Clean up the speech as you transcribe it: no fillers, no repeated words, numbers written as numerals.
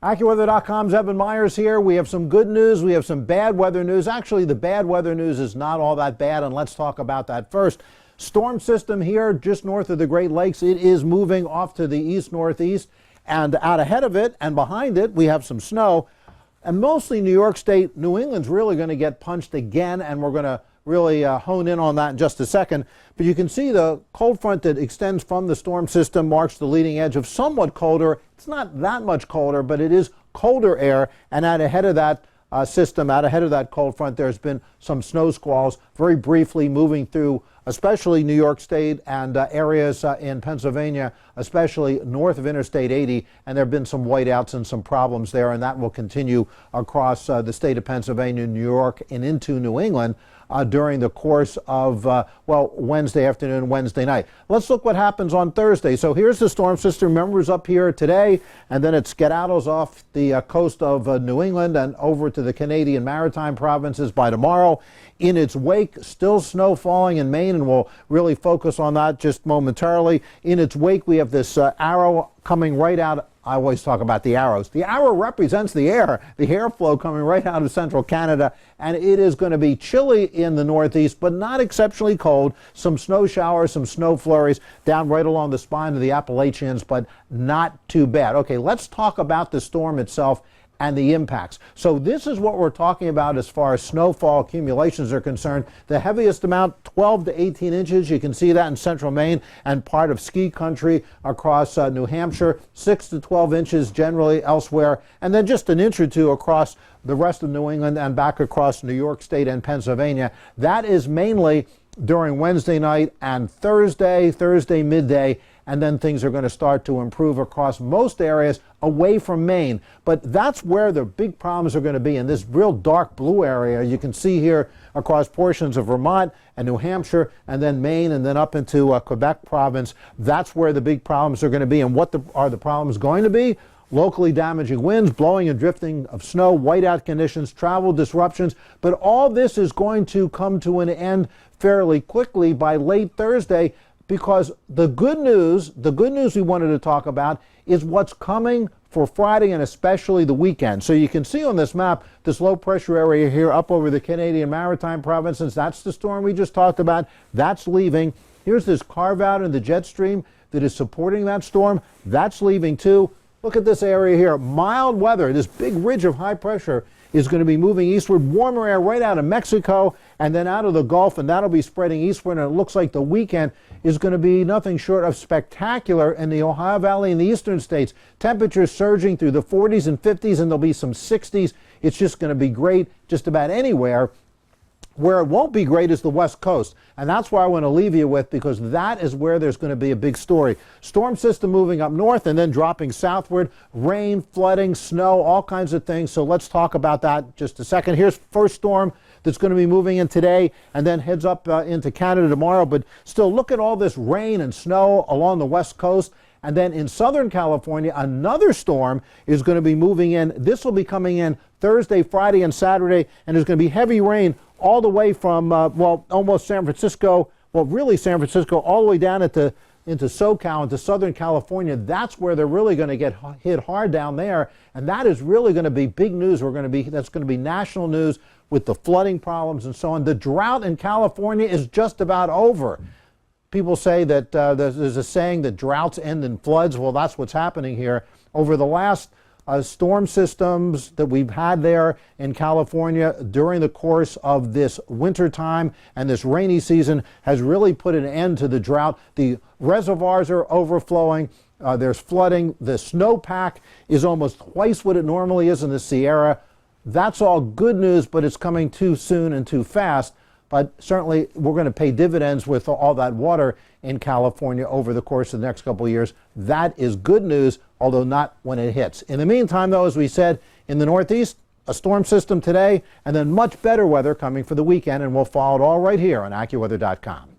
AccuWeather.com's Evan Myers here. We have some good news. We have some bad weather news. Actually, the bad weather news is not all that bad, and let's talk about that first. Storm system here just north of the Great Lakes. It is moving off to the east-northeast, and out ahead of it and behind it, we have some snow. And mostly New York State, New England's really going to get punched again, and we're going to really hone in on that in just a second. But you can see the cold front that extends from the storm system marks the leading edge of somewhat colder. It's not that much colder, but it is colder air. And out ahead of that system, out ahead of that cold front, there's been some snow squalls very briefly moving through, especially New York State and areas in Pennsylvania, especially north of Interstate 80. And there have been some whiteouts and some problems there, and that will continue across the state of Pennsylvania, New York, and into New England during the course of, Wednesday afternoon, Wednesday night. Let's look what happens on Thursday. So here's the storm system. Remember, it's up here today, and then it skedaddles off the coast of New England and over to the Canadian Maritime provinces by tomorrow. In its wake, still snow falling in Maine, and we'll really focus on that just momentarily. In its wake, we have this arrow coming right out. I always talk about the arrows. The arrow represents the airflow coming right out of central Canada, and it is going to be chilly in the northeast, but not exceptionally cold. Some snow showers, some snow flurries down right along the spine of the Appalachians, but not too bad. Okay, let's talk about the storm itself and the impacts. So this is what we're talking about as far as snowfall accumulations are concerned. The heaviest amount, 12 to 18 inches. You can see that in central Maine and part of ski country across New Hampshire. 6 to 12 inches generally elsewhere. And then just an inch or two across the rest of New England and back across New York State and Pennsylvania. That is mainly during Wednesday night and Thursday midday. And then things are going to start to improve across most areas away from Maine. But that's where the big problems are going to be, in this real dark blue area. You can see here across portions of Vermont and New Hampshire and then Maine and then up into Quebec province. That's where the big problems are going to be. And what are the problems going to be? Locally damaging winds, blowing and drifting of snow, whiteout conditions, travel disruptions. But all this is going to come to an end fairly quickly by late Thursday, because the good news we wanted to talk about is what's coming for Friday and especially the weekend. So you can see on this map this low pressure area here up over the Canadian Maritime provinces. That's the storm we just talked about. That's leaving. Here's this carve out in the jet stream that is supporting that storm. That's leaving too. Look at this area here. Mild weather. This big ridge of high pressure is going to be moving eastward. Warmer air right out of Mexico and then out of the Gulf, and that'll be spreading eastward. And it looks like the weekend is going to be nothing short of spectacular in the Ohio Valley and the eastern states. Temperatures surging through the 40s and 50s, and there'll be some 60s. It's just going to be great just about anywhere. Where it won't be great is the West Coast, and that's why I want to leave you with, because that is where there's going to be a big story. Storm system moving up north and then dropping southward. Rain, flooding, snow, all kinds of things. So let's talk about that just a second. Here's first storm that's going to be moving in today and then heads up into Canada tomorrow. But still, look at all this rain and snow along the West Coast. And then in Southern California, another storm is going to be moving in. This will be coming in Thursday, Friday, and Saturday, and there's going to be heavy rain all the way from, almost San Francisco, really San Francisco, all the way down into SoCal, into Southern California. That's where they're really going to get hit hard down there, and that is really going to be big news. That's going to be national news with the flooding problems and so on. The drought in California is just about over. People say that there's a saying that droughts end in floods. Well, that's what's happening here. Over the last storm systems that we've had there in California during the course of this winter time and this rainy season has really put an end to the drought. The reservoirs are overflowing. There's flooding. The snowpack is almost twice what it normally is in the Sierra. That's all good news, but it's coming too soon and too fast. But certainly we're going to pay dividends with all that water in California over the course of the next couple of years. That is good news, although not when it hits. In the meantime, though, as we said, in the Northeast, a storm system today, and then much better weather coming for the weekend, and we'll follow it all right here on AccuWeather.com.